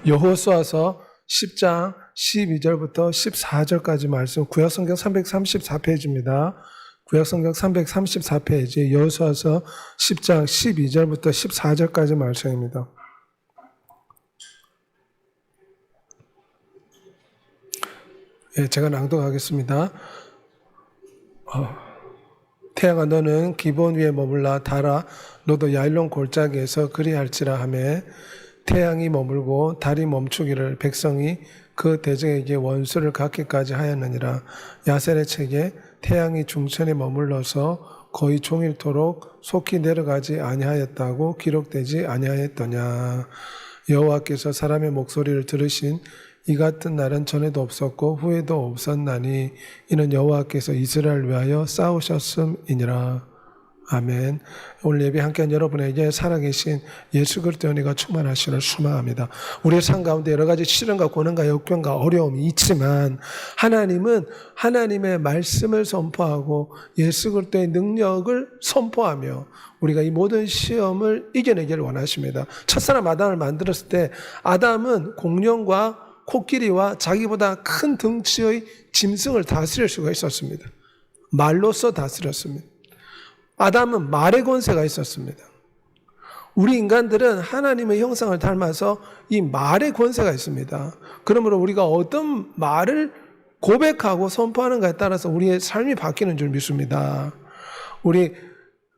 여호수아서 10장 12절부터 14절까지 말씀, 구약성경 334페이지입니다. 구약성경 334페이지 여호수아서 10장 12절부터 14절까지 말씀입니다. 예, 제가 낭독하겠습니다. 태양아, 너는 기본 위에 머물라. 달아, 너도 야일론 골짜기에서 그리할지라 하며, 태양이 머물고 달이 멈추기를 백성이 그 대적에게 원수를 갚기까지 하였느니라. 야셀의 책에 태양이 중천에 머물러서 거의 종일토록 속히 내려가지 아니하였다고 기록되지 아니하였더냐. 여호와께서 사람의 목소리를 들으신 이 같은 날은 전에도 없었고 후에도 없었나니 이는 여호와께서 이스라엘을 위하여 싸우셨음이니라. 아멘. 오늘 예배 함께한 여러분에게 살아계신 예수 그리스도의 은혜가 충만하시기를 소망합니다. 우리의 삶 가운데 여러 가지 시련과 고난과 역경과 어려움이 있지만 하나님은 하나님의 말씀을 선포하고 예수 그리스도의 능력을 선포하며 우리가 이 모든 시험을 이겨내기를 원하십니다. 첫사람 아담을 만들었을 때 아담은 공룡과 코끼리와 자기보다 큰 덩치의 짐승을 다스릴 수가 있었습니다. 말로써 다스렸습니다. 아담은 말의 권세가 있었습니다. 우리 인간들은 하나님의 형상을 닮아서 이 말의 권세가 있습니다. 그러므로 우리가 어떤 말을 고백하고 선포하는가에 따라서 우리의 삶이 바뀌는 줄 믿습니다. 우리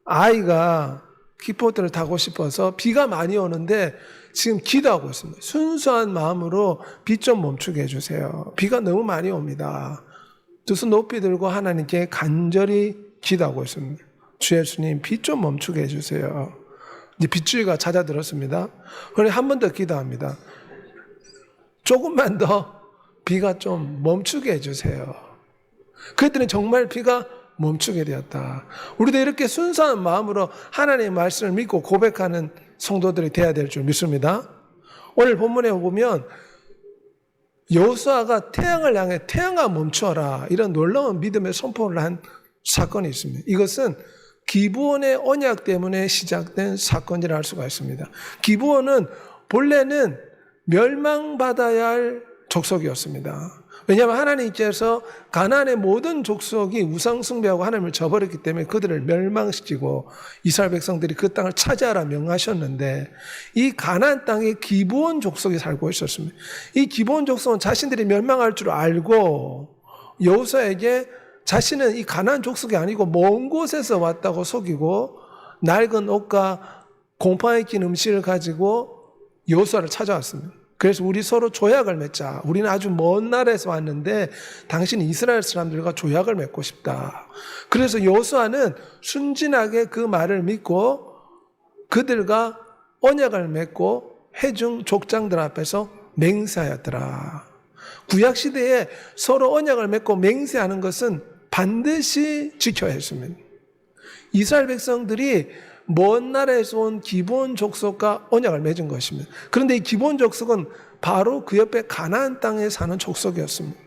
아이가 킥보드를 타고 싶어서 비가 많이 오는데 지금 기도하고 있습니다. 순수한 마음으로 비 좀 멈추게 해주세요. 비가 너무 많이 옵니다. 두 손 높이 들고 하나님께 간절히 기도하고 있습니다. 주 예수님, 비 좀 멈추게 해주세요. 이제 빗줄기가 잦아들었습니다. 그런데 한 번 더 기도합니다. 조금만 더 비가 좀 멈추게 해주세요. 그랬더니 정말 비가 멈추게 되었다. 우리도 이렇게 순수한 마음으로 하나님의 말씀을 믿고 고백하는 성도들이 되어야 될 줄 믿습니다. 오늘 본문에 보면 여호수아가 태양을 향해 태양아 멈춰라, 이런 놀라운 믿음의 선포를 한 사건이 있습니다. 이것은 기브온의 언약 때문에 시작된 사건이라 할 수가 있습니다. 기브온은 본래는 멸망받아야 할 족속이었습니다. 왜냐하면 하나님께서 가나안의 모든 족속이 우상 숭배하고 하나님을 저버렸기 때문에 그들을 멸망시키고 이스라엘 백성들이 그 땅을 차지하라 명하셨는데, 이 가나안 땅에 기브온 족속이 살고 있었습니다. 이 기브온 족속은 자신들이 멸망할 줄 알고 여호수아에게 자신은 이 가나안 족속이 아니고 먼 곳에서 왔다고 속이고 낡은 옷과 곰팡이 낀 음식을 가지고 여호수아를 찾아왔습니다. 그래서 우리 서로 조약을 맺자. 우리는 아주 먼 나라에서 왔는데 당신은 이스라엘 사람들과 조약을 맺고 싶다. 그래서 여호수아는 순진하게 그 말을 믿고 그들과 언약을 맺고 회중 족장들 앞에서 맹세하였더라. 구약시대에 서로 언약을 맺고 맹세하는 것은 반드시 지켜야 했습니다. 이스라엘 백성들이 먼 나라에서 온 기브온 족속과 언약을 맺은 것입니다. 그런데 이 기브온 족속은 바로 그 옆에 가나안 땅에 사는 족속이었습니다.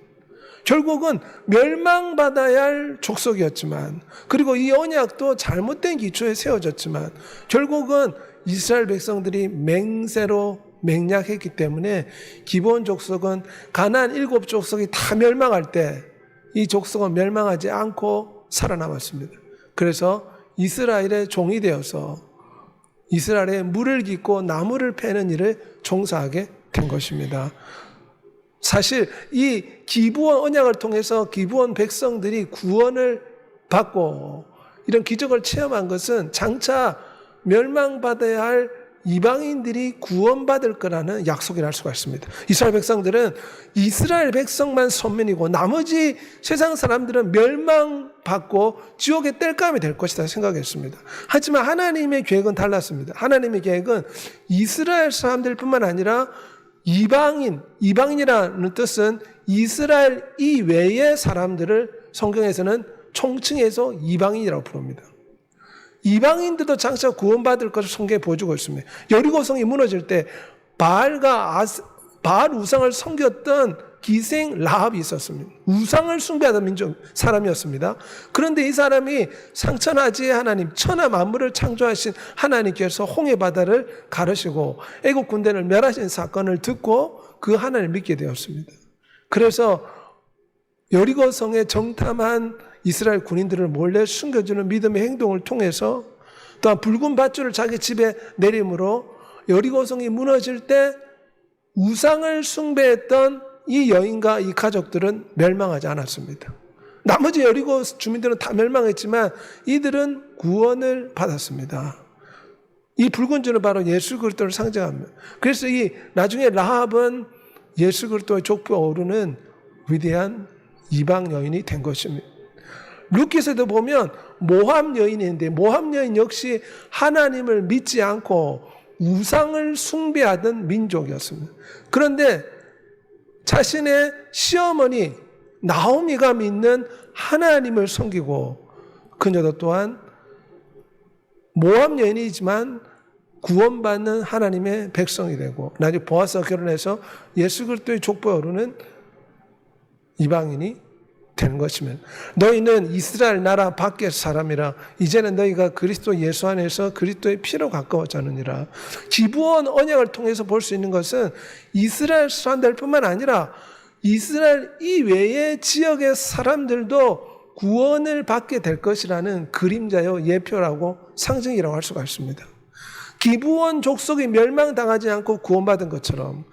결국은 멸망받아야 할 족속이었지만, 그리고 이 언약도 잘못된 기초에 세워졌지만 결국은 이스라엘 백성들이 맹세로 맹약했기 때문에 기브온 족속은 가나안 7족속이 다 멸망할 때 이 족속은 멸망하지 않고 살아남았습니다. 그래서 이스라엘의 종이 되어서 이스라엘의 물을 깃고 나무를 패는 일을 종사하게 된 것입니다. 사실 이 기브온 언약을 통해서 기브온 백성들이 구원을 받고 이런 기적을 체험한 것은 장차 멸망받아야 할 이방인들이 구원받을 거라는 약속이라 할 수가 있습니다. 이스라엘 백성들은 이스라엘 백성만 선민이고 나머지 세상 사람들은 멸망받고 지옥의 땔감이 될 것이다 생각했습니다. 하지만 하나님의 계획은 달랐습니다. 하나님의 계획은 이스라엘 사람들뿐만 아니라 이방인이라는 뜻은 이스라엘 이외의 사람들을 성경에서는 총칭해서 이방인이라고 부릅니다. 이방인들도 장차 구원받을 것을 성경에 보여주고 있습니다. 여리고성이 무너질 때 바알 우상을 섬겼던 기생 라합이 있었습니다. 우상을 숭배하던 민족 사람이었습니다. 그런데 이 사람이 상천하지의 하나님, 천하 만물을 창조하신 하나님께서 홍해 바다를 가르시고 애국 군대를 멸하신 사건을 듣고 그 하나님을 믿게 되었습니다. 그래서 여리고 성에 정탐한 이스라엘 군인들을 몰래 숨겨주는 믿음의 행동을 통해서 또한 붉은 밧줄을 자기 집에 내림으로 여리고 성이 무너질 때 우상을 숭배했던 이 여인과 이 가족들은 멸망하지 않았습니다. 나머지 여리고 주민들은 다 멸망했지만 이들은 구원을 받았습니다. 이 붉은 줄은 바로 예수 그리스도를 상징합니다. 그래서 이 나중에 라합은 예수 그리스도의 족보에 오르는 위대한 이방 여인이 된 것입니다. 루키에서도 보면 모함 여인인데 모함 여인 역시 하나님을 믿지 않고 우상을 숭배하던 민족이었습니다. 그런데 자신의 시어머니 나오미가 믿는 하나님을 섬기고 그녀도 또한 모함 여인이지만 구원받는 하나님의 백성이 되고 나중에 보아스와 결혼해서 예수 그리스도의 족보에 오르는 이방인이 되는 것이면 너희는 이스라엘 나라 밖의 사람이라 이제는 너희가 그리스도 예수 안에서 그리스도의 피로 가까워졌느니라. 기브온 언약을 통해서 볼 수 있는 것은 이스라엘 사람들뿐만 아니라 이스라엘 이외의 지역의 사람들도 구원을 받게 될 것이라는 그림자요 예표라고 상징이라고 할 수가 있습니다. 기브온 족속이 멸망당하지 않고 구원받은 것처럼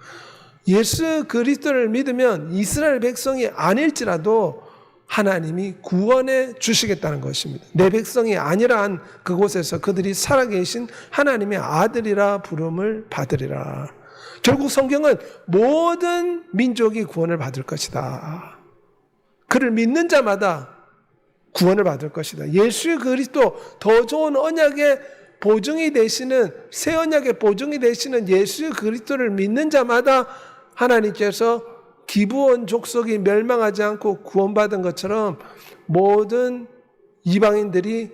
예수 그리스도를 믿으면 이스라엘 백성이 아닐지라도 하나님이 구원해 주시겠다는 것입니다. 내 백성이 아니라 한 그곳에서 그들이 살아계신 하나님의 아들이라 부름을 받으리라. 결국 성경은 모든 민족이 구원을 받을 것이다. 그를 믿는 자마다 구원을 받을 것이다. 예수 그리스도 더 좋은 언약의 보증이 되시는 새 언약의 보증이 되시는 예수 그리스도를 믿는 자마다 하나님께서 기브온 족속이 멸망하지 않고 구원받은 것처럼 모든 이방인들이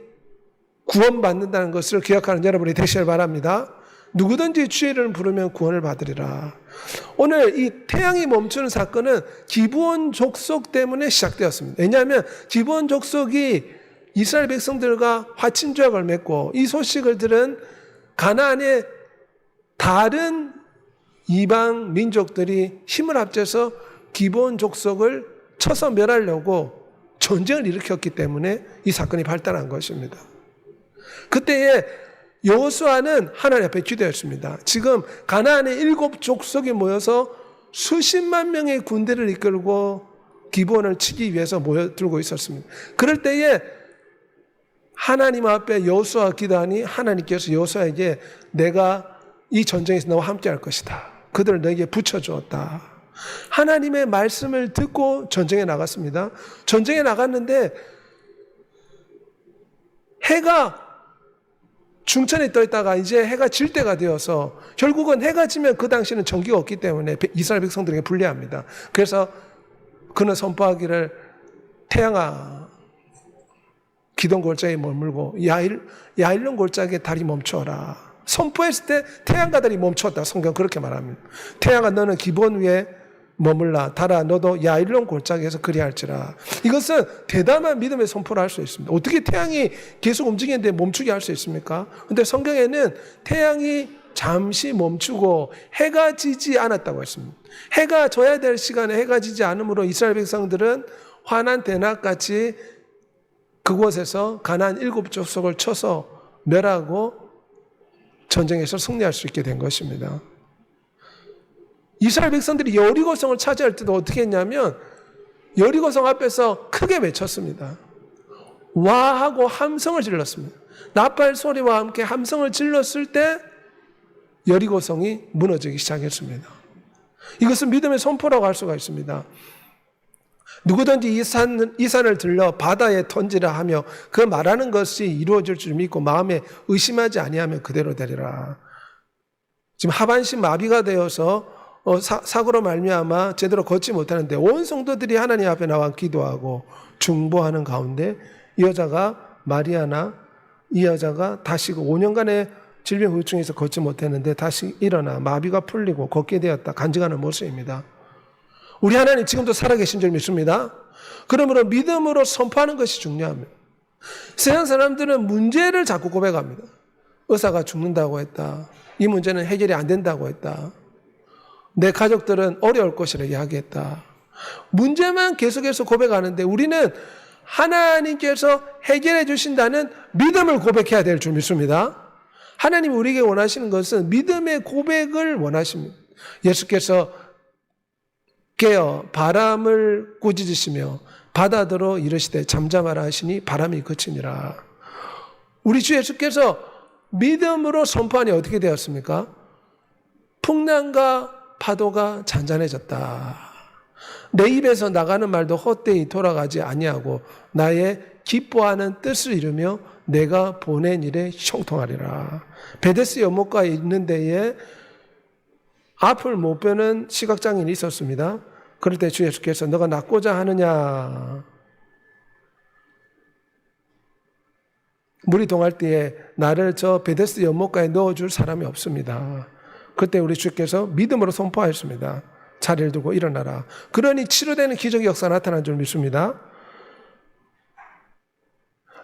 구원받는다는 것을 기억하는 여러분이 되시길 바랍니다. 누구든지 주의 이름을 부르면 구원을 받으리라. 오늘 이 태양이 멈추는 사건은 기브온 족속 때문에 시작되었습니다. 왜냐하면 기브온 족속이 이스라엘 백성들과 화친조약을 맺고 이 소식을 들은 가나안의 다른 이방 민족들이 힘을 합쳐서 기브온 족속을 쳐서 멸하려고 전쟁을 일으켰기 때문에 이 사건이 발달한 것입니다. 그때에 여호수아는 하나님 앞에 기도했습니다. 지금 가나안의 7 족속이 모여서 수십만 명의 군대를 이끌고 기브온을 치기 위해서 모여들고 있었습니다. 그럴 때에 하나님 앞에 여호수아 기도하니 하나님께서 여호수아에게 내가 이 전쟁에서 너와 함께 할 것이다. 그들을 너에게 붙여주었다. 하나님의 말씀을 듣고 전쟁에 나갔습니다. 전쟁에 나갔는데 해가 중천에 떠 있다가 이제 해가 질 때가 되어서 결국은 해가 지면 그 당시에는 전기가 없기 때문에 이스라엘 백성들에게 불리합니다. 그래서 그는 선포하기를 태양아 기돈 골짜기에 머물고 야일론 골짜기에 달이 멈춰라. 선포했을 때 태양과 달이 멈췄다. 성경 그렇게 말합니다. 태양아 너는 기본 위에 머물라. 달아 너도 야일론 골짜기에서 그리할지라. 이것은 대담한 믿음의 선포를 할 수 있습니다. 어떻게 태양이 계속 움직이는데 멈추게 할 수 있습니까? 그런데 성경에는 태양이 잠시 멈추고 해가 지지 않았다고 했습니다. 해가 져야 될 시간에 해가 지지 않으므로 이스라엘 백성들은 환한 대낮같이 그곳에서 가나안 7 족속을 쳐서 멸하고 전쟁에서 승리할 수 있게 된 것입니다. 이스라엘 백성들이 여리고성을 차지할 때도 어떻게 했냐면 여리고성 앞에서 크게 외쳤습니다. 와 하고 함성을 질렀습니다. 나팔 소리와 함께 함성을 질렀을 때 여리고성이 무너지기 시작했습니다. 이것은 믿음의 선포라고 할 수가 있습니다. 누구든지 이 산을 들려 바다에 던지라 하며 그 말하는 것이 이루어질 줄 믿고 마음에 의심하지 아니하면 그대로 되리라. 지금 하반신 마비가 되어서 사고로 말미암아 제대로 걷지 못하는데 온 성도들이 하나님 앞에 나와 기도하고 중보하는 가운데 이 여자가 마리아나 이 여자가 다시 5년간의 질병 후유증에서 걷지 못했는데 다시 일어나 마비가 풀리고 걷게 되었다. 간증하는 모습입니다. 우리 하나님 지금도 살아계신 줄 믿습니다. 그러므로 믿음으로 선포하는 것이 중요합니다. 세상 사람들은 문제를 자꾸 고백합니다. 의사가 죽는다고 했다. 이 문제는 해결이 안 된다고 했다. 내 가족들은 어려울 것이라 이야기했다. 문제만 계속해서 고백하는데 우리는 하나님께서 해결해 주신다는 믿음을 고백해야 될 줄 믿습니다. 하나님이 우리에게 원하시는 것은 믿음의 고백을 원하십니다. 예수께서 깨어 바람을 꾸짖으시며 바다더러 이르시되 잠잠하라 하시니 바람이 그치니라. 우리 주 예수께서 믿음으로 선포하니 어떻게 되었습니까? 풍랑과 파도가 잔잔해졌다. 내 입에서 나가는 말도 헛되이 돌아가지 아니하고 나의 기뻐하는 뜻을 이루며 내가 보낸 일에 형통하리라. 베데스 연못가에 있는 데에 앞을 못 보는 시각장애인이 있었습니다. 그럴 때 주 예수께서 너가 낫고자 하느냐? 물이 동할 때에 나를 저 베데스 연못가에 넣어줄 사람이 없습니다. 그때 우리 주께서 믿음으로 선포하였습니다. 자리를 두고 일어나라. 그러니 치료되는 기적의 역사가 나타난 줄 믿습니다.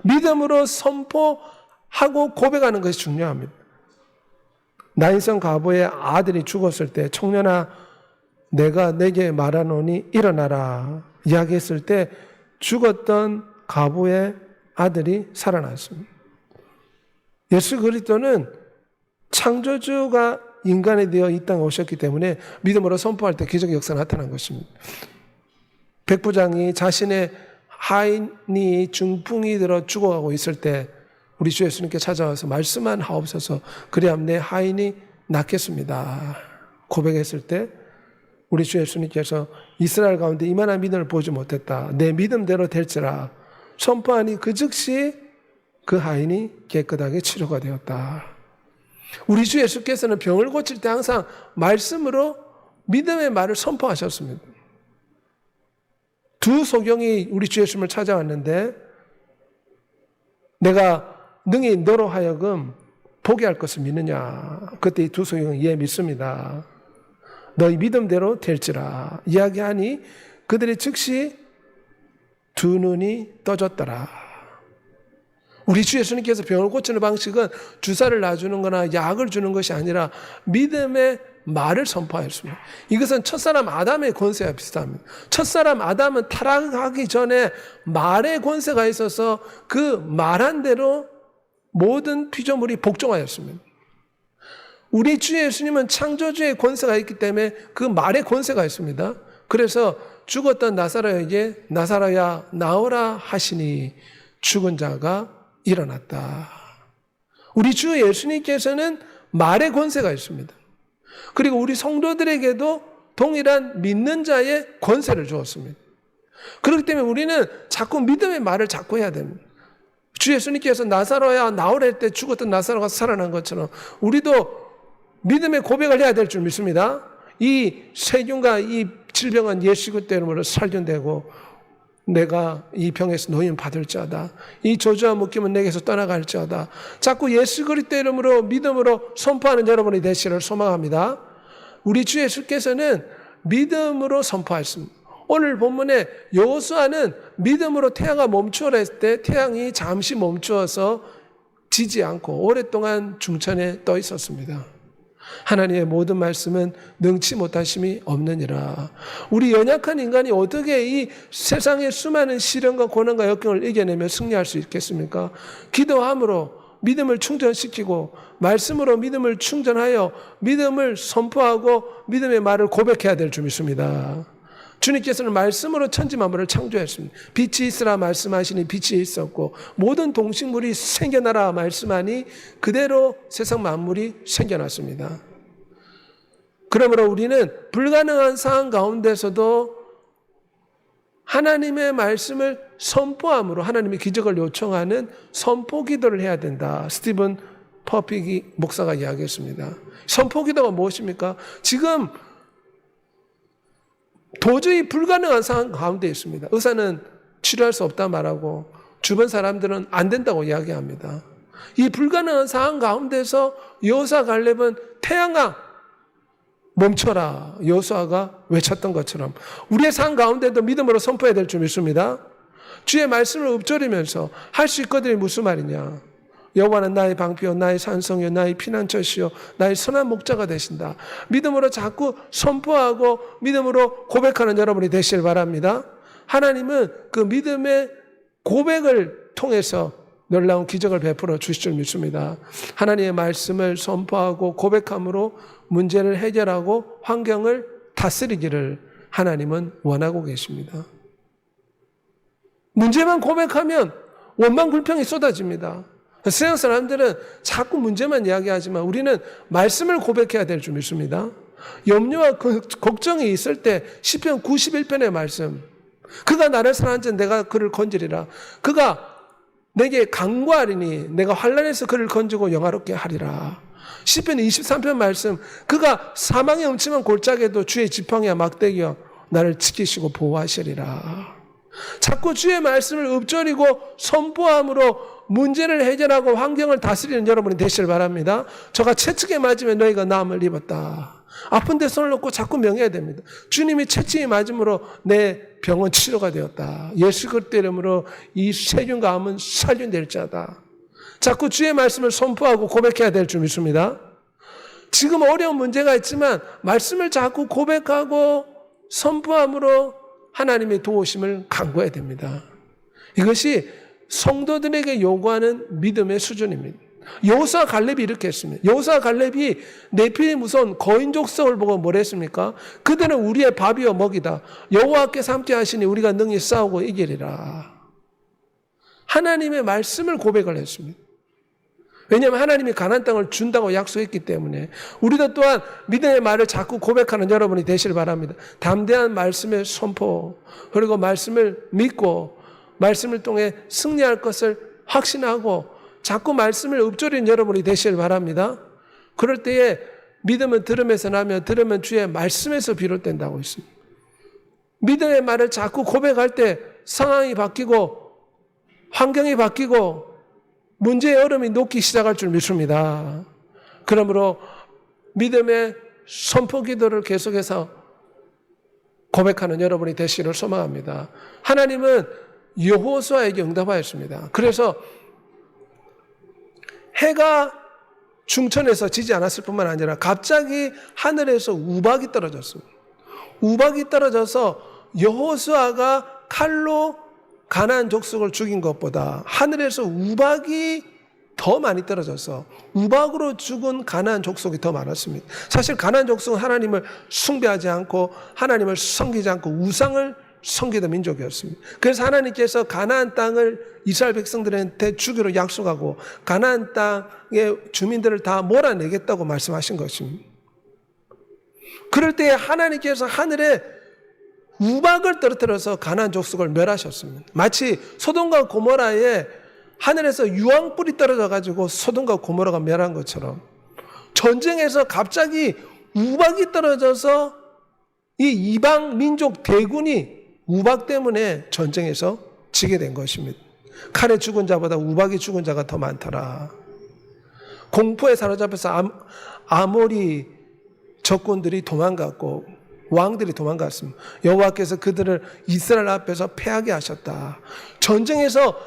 믿음으로 선포하고 고백하는 것이 중요합니다. 나인성 과부의 아들이 죽었을 때 청년아 내가 내게 말하노니 일어나라 이야기했을 때 죽었던 과부의 아들이 살아났습니다. 예수 그리스도는 창조주가 인간이 되어 이 땅에 오셨기 때문에 믿음으로 선포할 때 기적의 역사가 나타난 것입니다. 백부장이 자신의 하인이 중풍이 들어 죽어가고 있을 때 우리 주 예수님께 찾아와서 말씀만 하옵소서 그리하면 내 하인이 낫겠습니다 고백했을 때 우리 주 예수님께서 이스라엘 가운데 이만한 믿음을 보지 못했다. 내 믿음대로 될지라 선포하니 그 즉시 그 하인이 깨끗하게 치료가 되었다. 우리 주 예수께서는 병을 고칠 때 항상 말씀으로 믿음의 말을 선포하셨습니다. 두 소경이 우리 주 예수님을 찾아왔는데 내가 능히 너로 하여금 보게 할 것을 믿느냐. 그때 이 두 소경은 예 믿습니다. 너희 믿음대로 될지라 이야기하니 그들이 즉시 두 눈이 떠졌더라. 우리 주 예수님께서 병을 고치는 방식은 주사를 놔주는 거나 약을 주는 것이 아니라 믿음의 말을 선포하였습니다. 이것은 첫사람 아담의 권세와 비슷합니다. 첫사람 아담은 타락하기 전에 말의 권세가 있어서 그 말한 대로 모든 피조물이 복종하였습니다. 우리 주 예수님은 창조주의 권세가 있기 때문에 그 말의 권세가 있습니다. 그래서 죽었던 나사로에게 나사로야 나오라 하시니 죽은 자가 일어났다. 우리 주 예수님께서는 말의 권세가 있습니다. 그리고 우리 성도들에게도 동일한 믿는 자의 권세를 주었습니다. 그렇기 때문에 우리는 자꾸 믿음의 말을 자꾸 해야 됩니다. 주 예수님께서 나사로야 나오라 할 때 죽었던 나사로가 살아난 것처럼 우리도 믿음의 고백을 해야 될 줄 믿습니다. 이 세균과 이 질병은 예수 그리스도 이름으로 살균되고 내가 이 병에서 노임 받을지어다. 이 저주와 묶임은 내게서 떠나갈지어다. 자꾸 예수 그리스도 이름으로 믿음으로 선포하는 여러분이 되시기를 소망합니다. 우리 주 예수께서는 믿음으로 선포하셨습니다. 오늘 본문에 여호수아는 믿음으로 태양아 멈추어라 했을 때 태양이 잠시 멈추어서 지지 않고 오랫동안 중천에 떠 있었습니다. 하나님의 모든 말씀은 능치 못하심이 없느니라. 우리 연약한 인간이 어떻게 이 세상의 수많은 시련과 고난과 역경을 이겨내며 승리할 수 있겠습니까? 기도함으로 믿음을 충전시키고 말씀으로 믿음을 충전하여 믿음을 선포하고 믿음의 말을 고백해야 될 줄 믿습니다. 주님께서는 말씀으로 천지 만물을 창조했습니다. 빛이 있으라 말씀하시니 빛이 있었고 모든 동식물이 생겨나라 말씀하니 그대로 세상 만물이 생겨났습니다. 그러므로 우리는 불가능한 상황 가운데서도 하나님의 말씀을 선포함으로 하나님의 기적을 요청하는 선포 기도를 해야 된다. 스티븐 퍼픽 목사가 이야기했습니다. 선포 기도가 무엇입니까? 지금 도저히 불가능한 상황 가운데 있습니다. 의사는 치료할 수 없다 말하고 주변 사람들은 안 된다고 이야기합니다. 이 불가능한 상황 가운데서 여호사 갈렙은 태양아 멈춰라. 여호수아가 외쳤던 것처럼 우리의 삶 가운데도 믿음으로 선포해야 될 줄 믿습니다. 주의 말씀을 읊조리면서 할 수 있거든요. 무슨 말이냐. 여호와는 나의 방패요 나의 산성이요 나의 피난처시요 나의 선한 목자가 되신다. 믿음으로 자꾸 선포하고 믿음으로 고백하는 여러분이 되시길 바랍니다. 하나님은 그 믿음의 고백을 통해서 놀라운 기적을 베풀어 주실 줄 믿습니다. 하나님의 말씀을 선포하고 고백함으로 문제를 해결하고 환경을 다스리기를 하나님은 원하고 계십니다. 문제만 고백하면 원망 불평이 쏟아집니다. 세상 사람들은 자꾸 문제만 이야기하지만 우리는 말씀을 고백해야 될 줄 믿습니다. 염려와 걱정이 있을 때 시편 91편의 말씀, 그가 나를 사랑하는 내가 그를 건지리라. 그가 내게 간구하리니 내가 환난에서 그를 건지고 영화롭게 하리라. 시편 23편 말씀, 그가 사망의 음침한 골짜기에도 주의 지팡이와 막대기와 나를 지키시고 보호하시리라. 자꾸 주의 말씀을 읊조리고 선포함으로 문제를 해결하고 환경을 다스리는 여러분이 되시길 바랍니다. 저가 채찍에 맞으면 너희가 나음을 입었다. 아픈 데 손을 놓고 자꾸 명해야 됩니다. 주님이 채찍에 맞음으로 내 병은 치료가 되었다. 예수 그리스도 이름으로 이 세균과 암은 살균될 자다. 자꾸 주의 말씀을 선포하고 고백해야 될 줄 믿습니다. 지금 어려운 문제가 있지만 말씀을 자꾸 고백하고 선포함으로 하나님의 도우심을 간구해야 됩니다. 이것이 성도들에게 요구하는 믿음의 수준입니다. 여호수아 갈렙이 이렇게 했습니다. 여호수아 갈렙이 네피림 무서운 거인 족속을 보고 뭘 했습니까? 그들은 우리의 밥이요 먹이다. 여호와께서 함께 하시니 우리가 능히 싸우고 이기리라. 하나님의 말씀을 고백을 했습니다. 왜냐하면 하나님이 가나안 땅을 준다고 약속했기 때문에 우리도 또한 믿음의 말을 자꾸 고백하는 여러분이 되시길 바랍니다. 담대한 말씀의 선포, 그리고 말씀을 믿고 말씀을 통해 승리할 것을 확신하고 자꾸 말씀을 읊조리는 여러분이 되시길 바랍니다. 그럴 때에 믿음은 들음에서 나며 들으면 주의 말씀에서 비롯된다고 했습니다. 믿음의 말을 자꾸 고백할 때 상황이 바뀌고 환경이 바뀌고 문제의 얼음이 녹기 시작할 줄 믿습니다. 그러므로 믿음의 선포 기도를 계속해서 고백하는 여러분이 되시기를 소망합니다. 하나님은 여호수아에게 응답하였습니다. 그래서 해가 중천에서 지지 않았을 뿐만 아니라 갑자기 하늘에서 우박이 떨어졌습니다. 우박이 떨어져서 여호수아가 칼로 가나안 족속을 죽인 것보다 하늘에서 우박이 더 많이 떨어져서 우박으로 죽은 가나안 족속이 더 많았습니다. 사실 가나안 족속은 하나님을 숭배하지 않고 하나님을 섬기지 않고 우상을 섬기던 민족이었습니다. 그래서 하나님께서 가나안 땅을 이스라엘 백성들한테 주기로 약속하고 가나안 땅의 주민들을 다 몰아내겠다고 말씀하신 것입니다. 그럴 때 하나님께서 하늘에 우박을 떨어뜨려서 가나안 족속을 멸하셨습니다. 마치 소돔과 고모라에 하늘에서 유황불이 떨어져가지고 소돔과 고모라가 멸한 것처럼 전쟁에서 갑자기 우박이 떨어져서 이 이방 민족 대군이 우박 때문에 전쟁에서 지게 된 것입니다. 칼에 죽은 자보다 우박이 죽은 자가 더 많더라. 공포에 사로잡혀서 아모리 적군들이 도망갔고 왕들이 도망갔습니다. 여호와께서 그들을 이스라엘 앞에서 패하게 하셨다. 전쟁에서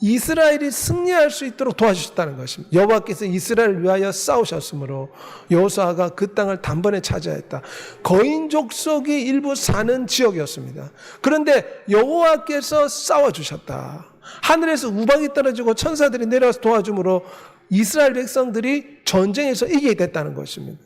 이스라엘이 승리할 수 있도록 도와주셨다는 것입니다. 여호와께서 이스라엘을 위하여 싸우셨으므로 여호수아가 그 땅을 단번에 차지했다. 거인 족속이 일부 사는 지역이었습니다. 그런데 여호와께서 싸워주셨다. 하늘에서 우박이 떨어지고 천사들이 내려와서 도와줌으로 이스라엘 백성들이 전쟁에서 이기게 됐다는 것입니다.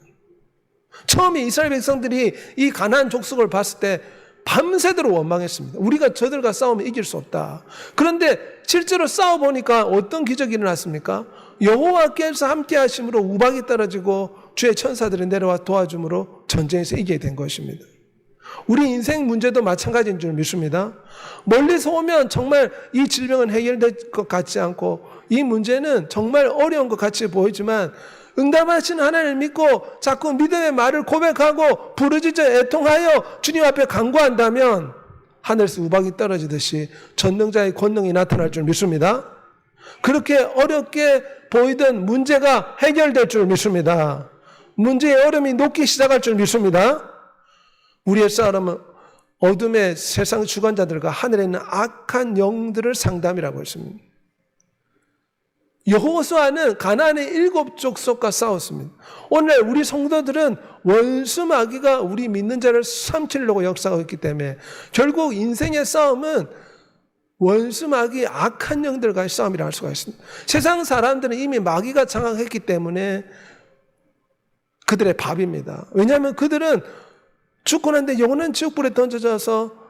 처음에 이스라엘 백성들이 이 가나안 족속을 봤을 때 밤새도록 원망했습니다. 우리가 저들과 싸우면 이길 수 없다. 그런데 실제로 싸워보니까 어떤 기적이 일어났습니까? 여호와께서 함께 하심으로 우박이 떨어지고 주의 천사들이 내려와 도와줌으로 전쟁에서 이기게 된 것입니다. 우리 인생 문제도 마찬가지인 줄 믿습니다. 멀리서 오면 정말 이 질병은 해결될 것 같지 않고 이 문제는 정말 어려운 것 같이 보이지만 응답하시는 하나님을 믿고 자꾸 믿음의 말을 고백하고 부르짖어 애통하여 주님 앞에 간구한다면 하늘에서 우박이 떨어지듯이 전능자의 권능이 나타날 줄 믿습니다. 그렇게 어렵게 보이던 문제가 해결될 줄 믿습니다. 문제의 얼음이 녹기 시작할 줄 믿습니다. 우리의 싸움은 어둠의 세상 주관자들과 하늘에 있는 악한 영들을 상담이라고 했습니다. 여호수아는 가나안의 7 족속과 싸웠습니다. 오늘 우리 성도들은 원수 마귀가 우리 믿는 자를 삼키려고 역사하고 있기 때문에 결국 인생의 싸움은 원수 마귀 악한 영들과의 싸움이라 할 수가 있습니다. 세상 사람들은 이미 마귀가 장악했기 때문에 그들의 밥입니다. 왜냐하면 그들은 죽고 난 뒤에 영원한 지옥불에 던져져서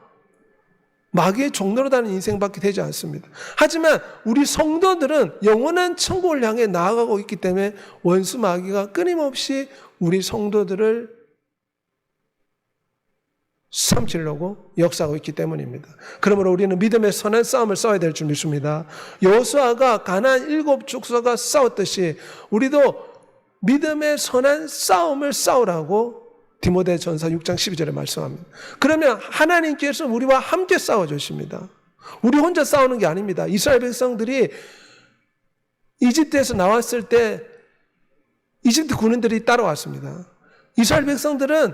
마귀의 종로로 다니는 인생밖에 되지 않습니다. 하지만 우리 성도들은 영원한 천국을 향해 나아가고 있기 때문에 원수 마귀가 끊임없이 우리 성도들을 삼키려고 역사하고 있기 때문입니다. 그러므로 우리는 믿음의 선한 싸움을 싸워야 될 줄 믿습니다. 여호수아가 가나안 7 족속과 싸웠듯이 우리도 믿음의 선한 싸움을 싸우라고 디모데전서 6장 12절에 말씀합니다. 그러면 하나님께서 우리와 함께 싸워주십니다. 우리 혼자 싸우는 게 아닙니다. 이스라엘 백성들이 이집트에서 나왔을 때 이집트 군인들이 따라왔습니다. 이스라엘 백성들은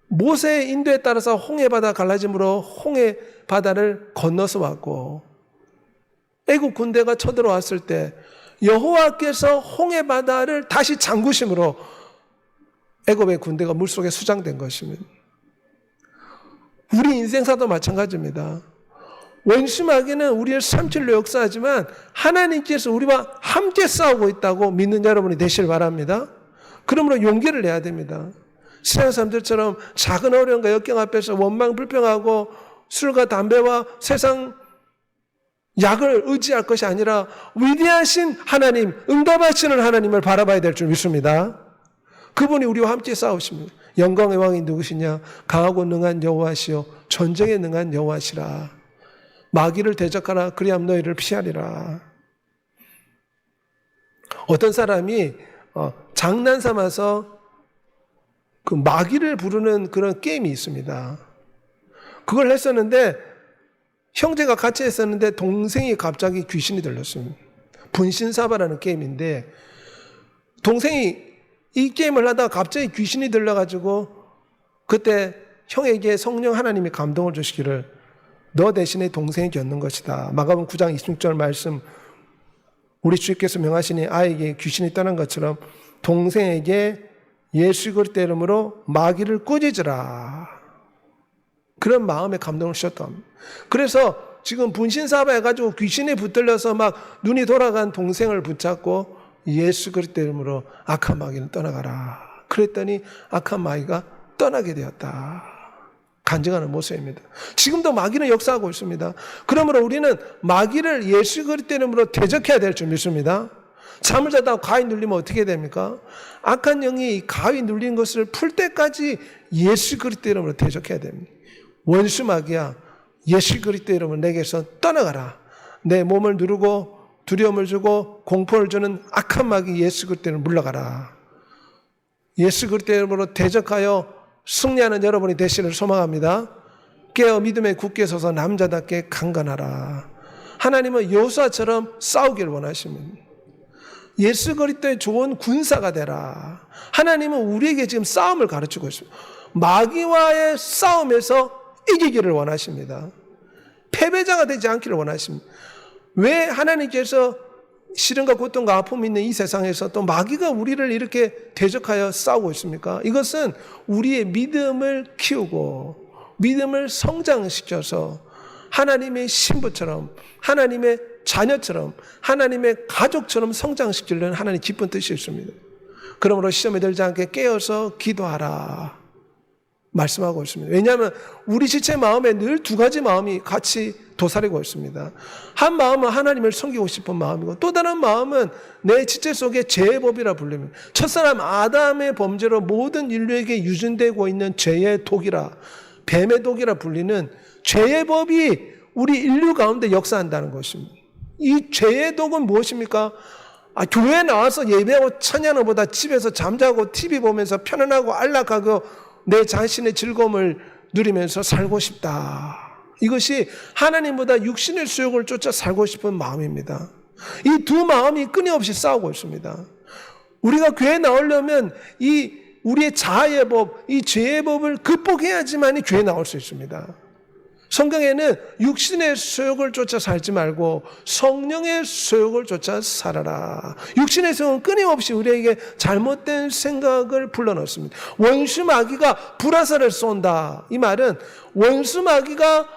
모세의 인도에 따라서 홍해바다 갈라짐으로 홍해바다를 건너서 왔고 애국 군대가 쳐들어왔을 때 여호와께서 홍해바다를 다시 잠그심으로 애굽의 군대가 물속에 수장된 것입니다. 우리 인생사도 마찬가지입니다. 원수 마귀는 우리를 삼킬로 역사하지만 하나님께서 우리와 함께 싸우고 있다고 믿는 여러분이 되시길 바랍니다. 그러므로 용기를 내야 됩니다. 세상 사람들처럼 작은 어려움과 역경 앞에서 원망 불평하고 술과 담배와 세상 약을 의지할 것이 아니라 위대하신 하나님, 응답하시는 하나님을 바라봐야 될 줄 믿습니다. 그분이 우리와 함께 싸우십니다. 영광의 왕이 누구시냐? 강하고 능한 여호와시요 전쟁에 능한 여호와시라. 마귀를 대적하라. 그리함 너희를 피하리라. 어떤 사람이 장난 삼아서 그 마귀를 부르는 그런 게임이 있습니다. 그걸 했었는데 형제가 같이 했었는데 동생이 갑자기 귀신이 들렸습니다. 분신사바라는 게임인데 동생이 이 게임을 하다가 갑자기 귀신이 들려가지고 그때 형에게 성령 하나님이 감동을 주시기를 너 대신에 동생이 겪는 것이다. 마가복음 9장 26절 말씀 우리 주께서 명하시니 아이에게 귀신이 떠난 것처럼 동생에게 예수 그리스도 이름으로 마귀를 꾸짖으라. 그런 마음에 감동을 주셨다 합니다. 그래서 지금 분신사바 해가지고 귀신이 붙들려서 막 눈이 돌아간 동생을 붙잡고 예수 그리스도 이름으로 악한 마귀는 떠나가라. 그랬더니 악한 마귀가 떠나게 되었다. 간증하는 모습입니다. 지금도 마귀는 역사하고 있습니다. 그러므로 우리는 마귀를 예수 그리스도 이름으로 대적해야 될 줄 믿습니다. 잠을 자다가 가위 눌리면 어떻게 됩니까? 악한 영이 가위 눌린 것을 풀 때까지 예수 그리스도 이름으로 대적해야 됩니다. 원수 마귀야, 예수 그리스도 이름으로 내게서 떠나가라. 내 몸을 누르고 두려움을 주고 공포를 주는 악한 마귀 예수 그리스도 이름으로 물러가라. 예수 그리스도 이름으로 대적하여 승리하는 여러분이 되시기를 소망합니다. 깨어 믿음에 굳게 서서 남자답게 강건하라. 하나님은 여호수아처럼 싸우기를 원하십니다. 예수 그리스도의 좋은 군사가 되라. 하나님은 우리에게 지금 싸움을 가르치고 있습니다. 마귀와의 싸움에서 이기기를 원하십니다. 패배자가 되지 않기를 원하십니다. 왜 하나님께서 시련과 고통과 아픔이 있는 이 세상에서 또 마귀가 우리를 이렇게 대적하여 싸우고 있습니까? 이것은 우리의 믿음을 키우고 믿음을 성장시켜서 하나님의 신부처럼 하나님의 자녀처럼 하나님의 가족처럼 성장시키려는 하나님의 기쁜 뜻이 있습니다. 그러므로 시험에 들지 않게 깨어서 기도하라 말씀하고 있습니다. 왜냐하면 우리 지체 마음에 늘 2가지 마음이 같이 도사리고 있습니다. 한 마음은 하나님을 섬기고 싶은 마음이고 또 다른 마음은 내 지체 속에 죄의 법이라 불립니다. 첫사람 아담의 범죄로 모든 인류에게 유전되고 있는 죄의 독이라 뱀의 독이라 불리는 죄의 법이 우리 인류 가운데 역사한다는 것입니다. 이 죄의 독은 무엇입니까? 교회에 나와서 예배하고 찬양하는 것보다 집에서 잠자고 TV 보면서 편안하고 안락하고 내 자신의 즐거움을 누리면서 살고 싶다. 이것이 하나님보다 육신의 수욕을 쫓아 살고 싶은 마음입니다. 이 두 마음이 끊임없이 싸우고 있습니다. 우리가 교회 나오려면 이 우리의 자아의 법, 이 죄의 법을 극복해야지만 교회에 나올 수 있습니다. 성경에는 육신의 소욕을 쫓아 살지 말고 성령의 소욕을 쫓아 살아라. 육신의 소욕은 끊임없이 우리에게 잘못된 생각을 불러넣습니다. 원수 마귀가 불화살을 쏜다. 이 말은 원수 마귀가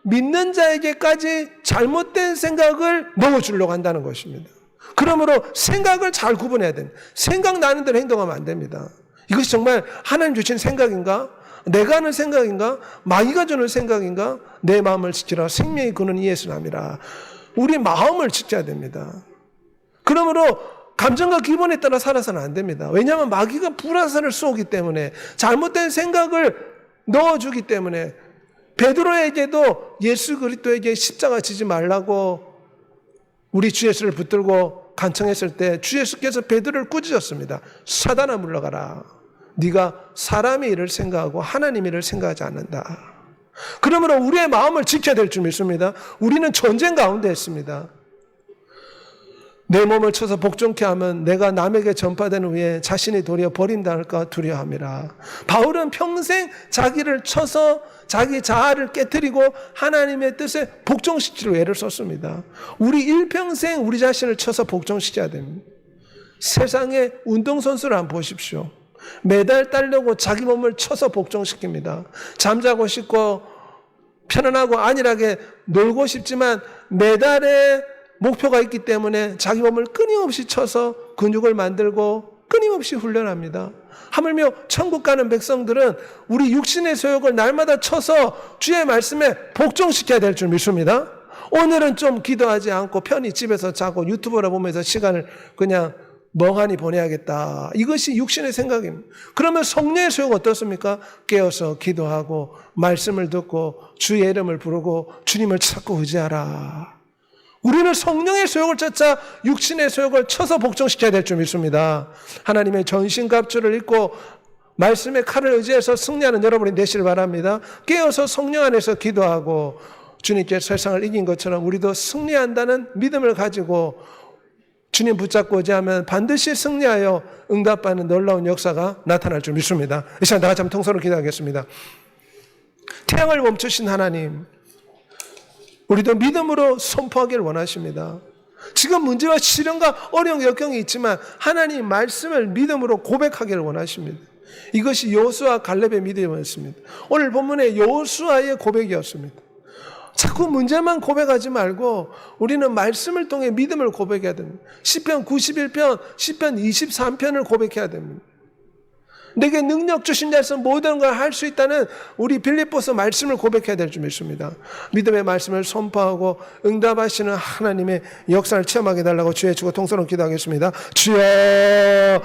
믿는 자에게까지 잘못된 생각을 넣어주려고 한다는 것입니다. 그러므로 생각을 잘 구분해야 됩니다. 생각나는 대로 행동하면 안 됩니다. 이것이 정말 하나님 주신 생각인가? 내가 하는 생각인가? 마귀가 주는 생각인가? 내 마음을 지키라. 생명의 근원 예수님이라. 우리 마음을 지켜야 됩니다. 그러므로 감정과 기분에 따라 살아서는 안 됩니다. 왜냐하면 마귀가 불화살을 쏘기 때문에 잘못된 생각을 넣어주기 때문에 베드로에게도 예수 그리스도에게 십자가 지지 말라고 우리 주 예수를 붙들고 간청했을 때 주 예수께서 베드로를 꾸짖었습니다. 사단아 물러가라. 네가 사람의 일을 생각하고 하나님의 일을 생각하지 않는다. 그러므로 우리의 마음을 지켜야 될 줄 믿습니다. 우리는 전쟁 가운데 있습니다. 내 몸을 쳐서 복종케 하면 내가 남에게 전파된 후에 자신이 도리어 버린다 할까 두려워함이라. 바울은 평생 자기를 쳐서 자기 자아를 깨뜨리고 하나님의 뜻에 복종시키려고 애를 썼습니다. 우리 일평생 우리 자신을 쳐서 복종시켜야 됩니다. 세상의 운동선수를 한번 보십시오. 메달 따려고 자기 몸을 쳐서 복종시킵니다. 잠자고 싶고 편안하고 안일하게 놀고 싶지만 메달에 목표가 있기 때문에 자기 몸을 끊임없이 쳐서 근육을 만들고 끊임없이 훈련합니다. 하물며 천국 가는 백성들은 우리 육신의 소욕을 날마다 쳐서 주의 말씀에 복종시켜야 될 줄 믿습니다. 오늘은 좀 기도하지 않고 편히 집에서 자고 유튜브를 보면서 시간을 그냥 멍하니 보내야겠다. 이것이 육신의 생각입니다. 그러면 성령의 소욕 어떻습니까? 깨어서 기도하고 말씀을 듣고 주의 이름을 부르고 주님을 찾고 의지하라. 우리는 성령의 소욕을 쫓아 육신의 소욕을 쳐서 복종시켜야 될 줄 믿습니다. 하나님의 전신갑주를 입고 말씀의 칼을 의지해서 승리하는 여러분이 되시길 바랍니다. 깨어서 성령 안에서 기도하고 주님께 세상을 이긴 것처럼 우리도 승리한다는 믿음을 가지고 주님 붙잡고 의지하면 반드시 승리하여 응답받는 놀라운 역사가 나타날 줄 믿습니다. 이 시간 다 같이 한번 통성으로 기도하겠습니다. 태양을 멈추신 하나님, 우리도 믿음으로 선포하기를 원하십니다. 지금 문제와 시련과 어려운 역경이 있지만 하나님 말씀을 믿음으로 고백하기를 원하십니다. 이것이 여호수아 갈렙의 믿음이었습니다. 오늘 본문의 여호수아의 고백이었습니다. 자꾸 문제만 고백하지 말고 우리는 말씀을 통해 믿음을 고백해야 됩니다. 시편 91편, 시편 23편을 고백해야 됩니다. 내게 능력 주신 자에서 모든 걸 할 수 있다는 우리 빌립보서 말씀을 고백해야 될 줄 믿습니다. 믿음의 말씀을 선포하고 응답하시는 하나님의 역사를 체험하게 해달라고 주의 주고 통성으로 기도하겠습니다. 주여